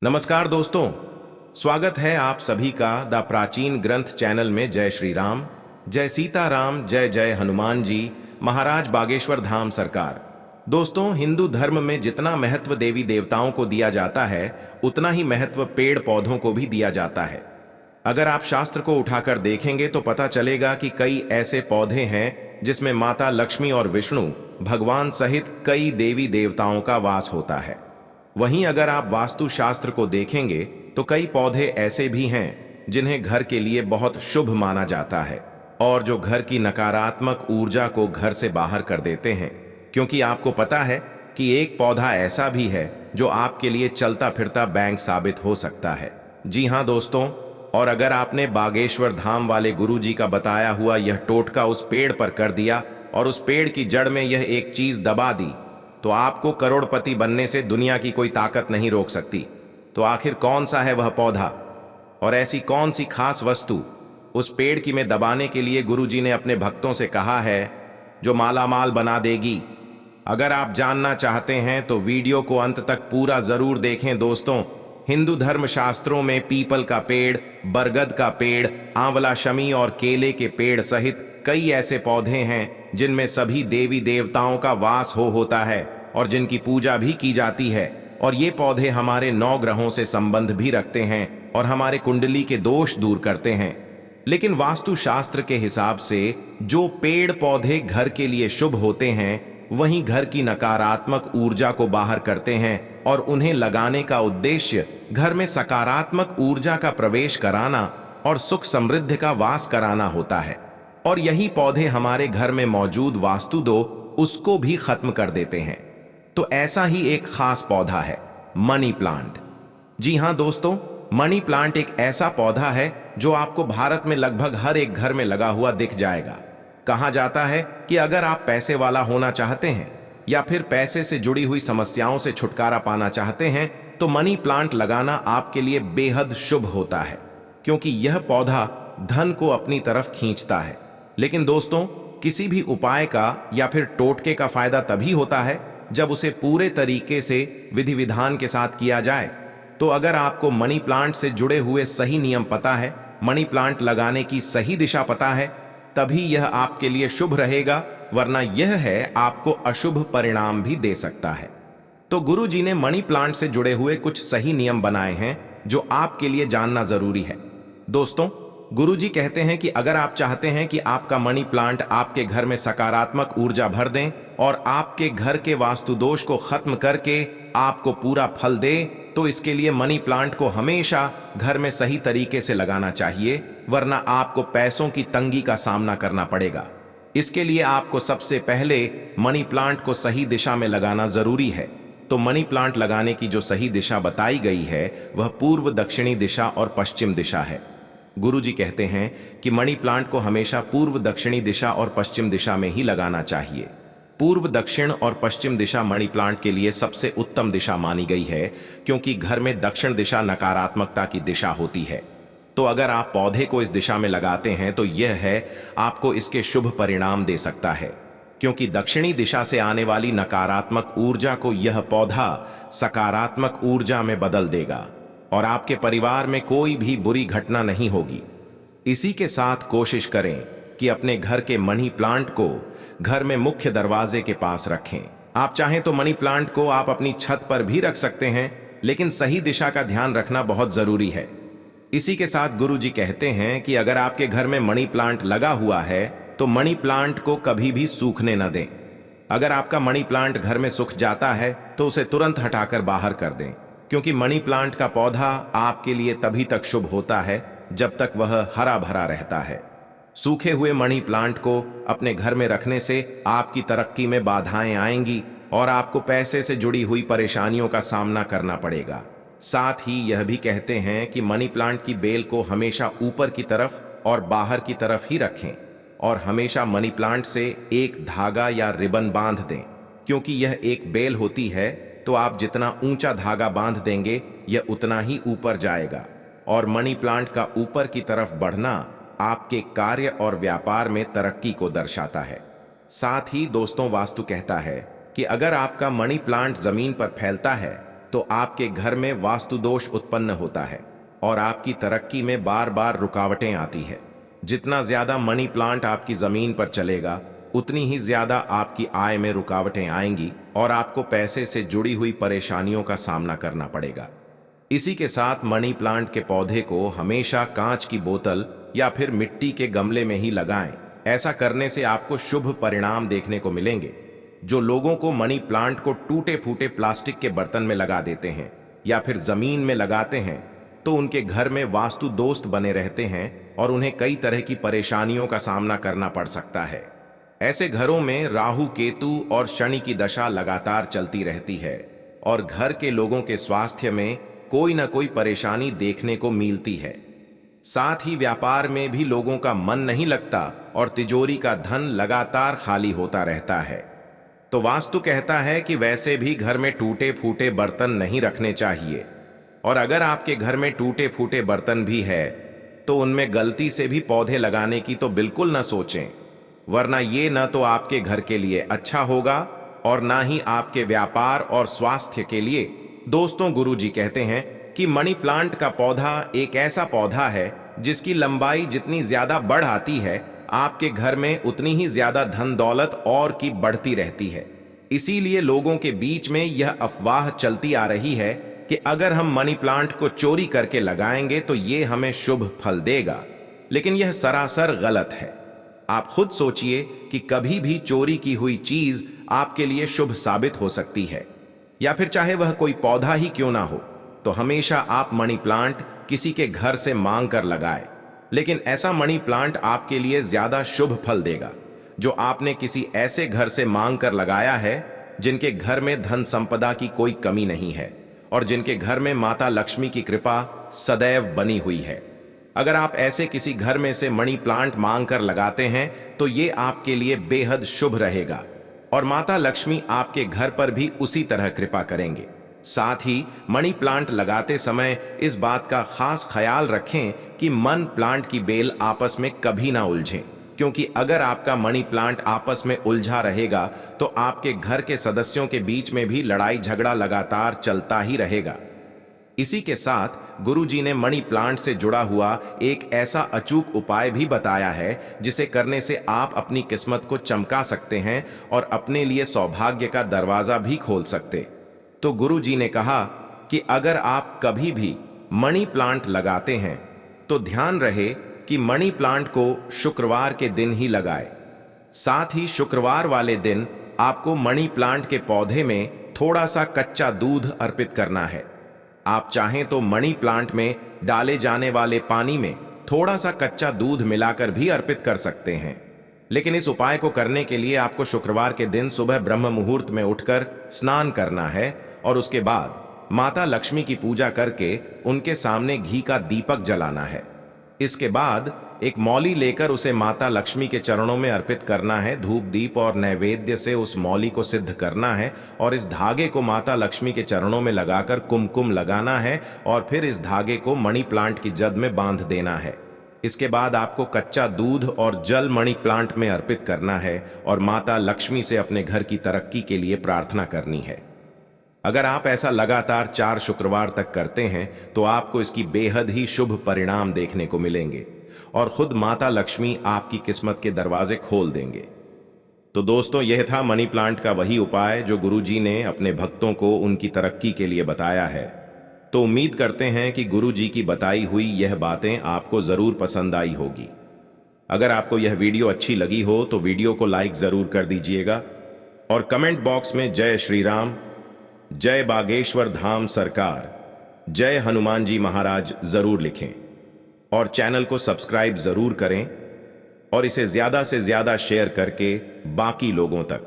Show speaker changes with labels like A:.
A: नमस्कार दोस्तों, स्वागत है आप सभी का द प्राचीन ग्रंथ चैनल में। जय श्री राम, जय सीताराम, जय जय हनुमान जी महाराज, बागेश्वर धाम सरकार। दोस्तों, हिंदू धर्म में जितना महत्व देवी देवताओं को दिया जाता है उतना ही महत्व पेड़ पौधों को भी दिया जाता है। अगर आप शास्त्र को उठाकर देखेंगे तो पता चलेगा कि कई ऐसे पौधे हैं जिसमें माता लक्ष्मी और विष्णु भगवान सहित कई देवी देवताओं का वास होता है। वहीं अगर आप वास्तु शास्त्र को देखेंगे तो कई पौधे ऐसे भी हैं जिन्हें घर के लिए बहुत शुभ माना जाता है और जो घर की नकारात्मक ऊर्जा को घर से बाहर कर देते हैं। क्योंकि आपको पता है कि एक पौधा ऐसा भी है जो आपके लिए चलता फिरता बैंक साबित हो सकता है। जी हाँ दोस्तों, और अगर आपने बागेश्वर धाम वाले गुरुजी का बताया हुआ यह टोटका उस पेड़ पर कर दिया और उस पेड़ की जड़ में यह एक चीज दबा दी तो आपको करोड़पति बनने से दुनिया की कोई ताकत नहीं रोक सकती। तो आखिर कौन सा है वह पौधा और ऐसी कौन सी खास वस्तु उस पेड़ की में दबाने के लिए गुरुजी ने अपने भक्तों से कहा है जो मालामाल बना देगी? अगर आप जानना चाहते हैं तो वीडियो को अंत तक पूरा जरूर देखें। दोस्तों, हिंदू धर्म शास्त्रों में पीपल का पेड़, बरगद का पेड़, आंवला, शमी और केले के पेड़ सहित कई ऐसे पौधे हैं जिनमें सभी देवी देवताओं का वास होता है और जिनकी पूजा भी की जाती है। और ये पौधे हमारे 9 ग्रहों से संबंध भी रखते हैं और हमारे कुंडली के दोष दूर करते हैं। लेकिन वास्तु शास्त्र के हिसाब से जो पेड़ पौधे घर के लिए शुभ होते हैं वहीं घर की नकारात्मक ऊर्जा को बाहर करते हैं और उन्हें लगाने का उद्देश्य घर में सकारात्मक ऊर्जा का प्रवेश कराना और सुख समृद्धि का वास कराना होता है। और यही पौधे हमारे घर में मौजूद वास्तु दोष उसको भी खत्म कर देते हैं। तो ऐसा ही एक खास पौधा है मनी प्लांट। जी हां दोस्तों, मनी प्लांट एक ऐसा पौधा है जो आपको भारत में लगभग हर एक घर में लगा हुआ दिख जाएगा। कहा जाता है कि अगर आप पैसे वाला होना चाहते हैं या फिर पैसे से जुड़ी हुई समस्याओं से छुटकारा पाना चाहते हैं तो मनी प्लांट लगाना आपके लिए बेहद शुभ होता है, क्योंकि यह पौधा धन को अपनी तरफ खींचता है। लेकिन दोस्तों, किसी भी उपाय का या फिर टोटके का फायदा तभी होता है जब उसे पूरे तरीके से विधि विधान के साथ किया जाए। तो अगर आपको मनी प्लांट से जुड़े हुए सही नियम पता है, मनी प्लांट लगाने की सही दिशा पता है, तभी यह आपके लिए शुभ रहेगा, वरना यह है आपको अशुभ परिणाम भी दे सकता है। तो गुरुजी ने मनी प्लांट से जुड़े हुए कुछ सही नियम बनाए हैं जो आपके लिए जानना जरूरी है। दोस्तों, गुरुजी कहते हैं कि अगर आप चाहते हैं कि आपका मनी प्लांट आपके घर में सकारात्मक ऊर्जा भर दें और आपके घर के वास्तु दोष को खत्म करके आपको पूरा फल दे, तो इसके लिए मनी प्लांट को हमेशा घर में सही तरीके से लगाना चाहिए, वरना आपको पैसों की तंगी का सामना करना पड़ेगा। इसके लिए आपको सबसे पहले मनी प्लांट को सही दिशा में लगाना जरूरी है। तो मनी प्लांट लगाने की जो सही दिशा बताई गई है वह पूर्व, दक्षिणी दिशा और पश्चिम दिशा है। गुरुजी कहते हैं कि मनी प्लांट को हमेशा पूर्व, दक्षिणी दिशा और पश्चिम दिशा में ही लगाना चाहिए। पूर्व, दक्षिण और पश्चिम दिशा मनी प्लांट के लिए सबसे उत्तम दिशा मानी गई है, क्योंकि घर में दक्षिण दिशा नकारात्मकता की दिशा होती है। तो अगर आप पौधे को इस दिशा में लगाते हैं तो यह है आपको इसके शुभ परिणाम दे सकता है, क्योंकि दक्षिणी दिशा से आने वाली नकारात्मक ऊर्जा को यह पौधा सकारात्मक ऊर्जा में बदल देगा और आपके परिवार में कोई भी बुरी घटना नहीं होगी। इसी के साथ कोशिश करें कि अपने घर के मनी प्लांट को घर में मुख्य दरवाजे के पास रखें। आप चाहें तो मनी प्लांट को आप अपनी छत पर भी रख सकते हैं, लेकिन सही दिशा का ध्यान रखना बहुत जरूरी है। इसी के साथ गुरुजी कहते हैं कि अगर आपके घर में मनी प्लांट लगा हुआ है तो मनी प्लांट को कभी भी सूखने न दें। अगर आपका मनी प्लांट घर में सूख जाता है तो उसे तुरंत हटाकर बाहर कर दें, क्योंकि मनी प्लांट का पौधा आपके लिए तभी तक शुभ होता है जब तक वह हरा भरा रहता है। सूखे हुए मनी प्लांट को अपने घर में रखने से आपकी तरक्की में बाधाएं आएंगी और आपको पैसे से जुड़ी हुई परेशानियों का सामना करना पड़ेगा। साथ ही यह भी कहते हैं कि मनी प्लांट की बेल को हमेशा ऊपर की तरफ और बाहर की तरफ ही रखें और हमेशा मनी प्लांट से एक धागा या रिबन बांध दें, क्योंकि यह एक बेल होती है तो आप जितना ऊंचा धागा बांध देंगे यह उतना ही ऊपर जाएगा। और मनी प्लांट का ऊपर की तरफ बढ़ना आपके कार्य और व्यापार में तरक्की को दर्शाता है। साथ ही दोस्तों, वास्तु कहता है कि अगर आपका मनी प्लांट जमीन पर फैलता है तो आपके घर में वास्तु दोष उत्पन्न होता है और आपकी तरक्की में बार बार रुकावटें आती है। जितना ज्यादा मनी प्लांट आपकी जमीन पर चलेगा, उतनी ही ज्यादा आपकी आय में रुकावटें आएंगी और आपको पैसे से जुड़ी हुई परेशानियों का सामना करना पड़ेगा। इसी के साथ मनी प्लांट के पौधे को हमेशा कांच की बोतल या फिर मिट्टी के गमले में ही लगाएं। ऐसा करने से आपको शुभ परिणाम देखने को मिलेंगे। जो लोगों को मनी प्लांट को टूटे फूटे प्लास्टिक के बर्तन में लगा देते हैं या फिर जमीन में लगाते हैं, तो उनके घर में वास्तु दोष बने रहते हैं और उन्हें कई तरह की परेशानियों का सामना करना पड़ सकता है। ऐसे घरों में राहु, केतु और शनि की दशा लगातार चलती रहती है और घर के लोगों के स्वास्थ्य में कोई ना कोई परेशानी देखने को मिलती है। साथ ही व्यापार में भी लोगों का मन नहीं लगता और तिजोरी का धन लगातार खाली होता रहता है। तो वास्तु कहता है कि वैसे भी घर में टूटे फूटे बर्तन नहीं रखने चाहिए, और अगर आपके घर में टूटे फूटे बर्तन भी है तो उनमें गलती से भी पौधे लगाने की तो बिल्कुल न सोचें, वरना ये न तो आपके घर के लिए अच्छा होगा और ना ही आपके व्यापार और स्वास्थ्य के लिए। दोस्तों, गुरुजी कहते हैं कि मनी प्लांट का पौधा एक ऐसा पौधा है जिसकी लंबाई जितनी ज्यादा बढ़ आती है, आपके घर में उतनी ही ज्यादा धन दौलत और की बढ़ती रहती है। इसीलिए लोगों के बीच में यह अफवाह चलती आ रही है कि अगर हम मनी प्लांट को चोरी करके लगाएंगे तो ये हमें शुभ फल देगा, लेकिन यह सरासर गलत है। आप खुद सोचिए कि कभी भी चोरी की हुई चीज आपके लिए शुभ साबित हो सकती है, या फिर चाहे वह कोई पौधा ही क्यों ना हो। तो हमेशा आप मनी प्लांट किसी के घर से मांग कर लगाएं, लेकिन ऐसा मनी प्लांट आपके लिए ज्यादा शुभ फल देगा जो आपने किसी ऐसे घर से मांग कर लगाया है जिनके घर में धन संपदा की कोई कमी नहीं है और जिनके घर में माता लक्ष्मी की कृपा सदैव बनी हुई है। अगर आप ऐसे किसी घर में से मनी प्लांट मांग कर लगाते हैं तो ये आपके लिए बेहद शुभ रहेगा और माता लक्ष्मी आपके घर पर भी उसी तरह कृपा करेंगे। साथ ही मनी प्लांट लगाते समय इस बात का खास ख्याल रखें कि मन प्लांट की बेल आपस में कभी ना उलझें, क्योंकि अगर आपका मनी प्लांट आपस में उलझा रहेगा तो आपके घर के सदस्यों के बीच में भी लड़ाई झगड़ा लगातार चलता ही रहेगा। इसी के साथ गुरुजी ने मनी प्लांट से जुड़ा हुआ एक ऐसा अचूक उपाय भी बताया है जिसे करने से आप अपनी किस्मत को चमका सकते हैं और अपने लिए सौभाग्य का दरवाजा भी खोल सकते। तो गुरुजी ने कहा कि अगर आप कभी भी मनी प्लांट लगाते हैं तो ध्यान रहे कि मनी प्लांट को शुक्रवार के दिन ही लगाएं। साथ ही शुक्रवार वाले दिन आपको मनी प्लांट के पौधे में थोड़ा सा कच्चा दूध अर्पित करना है। आप चाहें तो मनी प्लांट में डाले जाने वाले पानी में थोड़ा सा कच्चा दूध मिलाकर भी अर्पित कर सकते हैं, लेकिन इस उपाय को करने के लिए आपको शुक्रवार के दिन सुबह ब्रह्म मुहूर्त में उठकर स्नान करना है और उसके बाद माता लक्ष्मी की पूजा करके उनके सामने घी का दीपक जलाना है। इसके बाद एक मौली लेकर उसे माता लक्ष्मी के चरणों में अर्पित करना है। धूप दीप और नैवेद्य से उस मौली को सिद्ध करना है और इस धागे को माता लक्ष्मी के चरणों में लगाकर कुमकुम लगाना है और फिर इस धागे को मनी प्लांट की जड़ में बांध देना है। इसके बाद आपको कच्चा दूध और जल मनी प्लांट में अर्पित करना है और माता लक्ष्मी से अपने घर की तरक्की के लिए प्रार्थना करनी है। अगर आप ऐसा लगातार 4 शुक्रवार तक करते हैं तो आपको इसकी बेहद ही शुभ परिणाम देखने को मिलेंगे और खुद माता लक्ष्मी आपकी किस्मत के दरवाजे खोल देंगे। तो दोस्तों, यह था मनी प्लांट का वही उपाय जो गुरुजी ने अपने भक्तों को उनकी तरक्की के लिए बताया है। तो उम्मीद करते हैं कि गुरुजी की बताई हुई यह बातें आपको जरूर पसंद आई होगी। अगर आपको यह वीडियो अच्छी लगी हो तो वीडियो को लाइक जरूर कर दीजिएगा और कमेंट बॉक्स में जय श्री राम, जय बागेश्वर धाम सरकार, जय हनुमान जी महाराज जरूर लिखें और चैनल को सब्सक्राइब जरूर करें और इसे ज्यादा से ज्यादा शेयर करके बाकी लोगों तक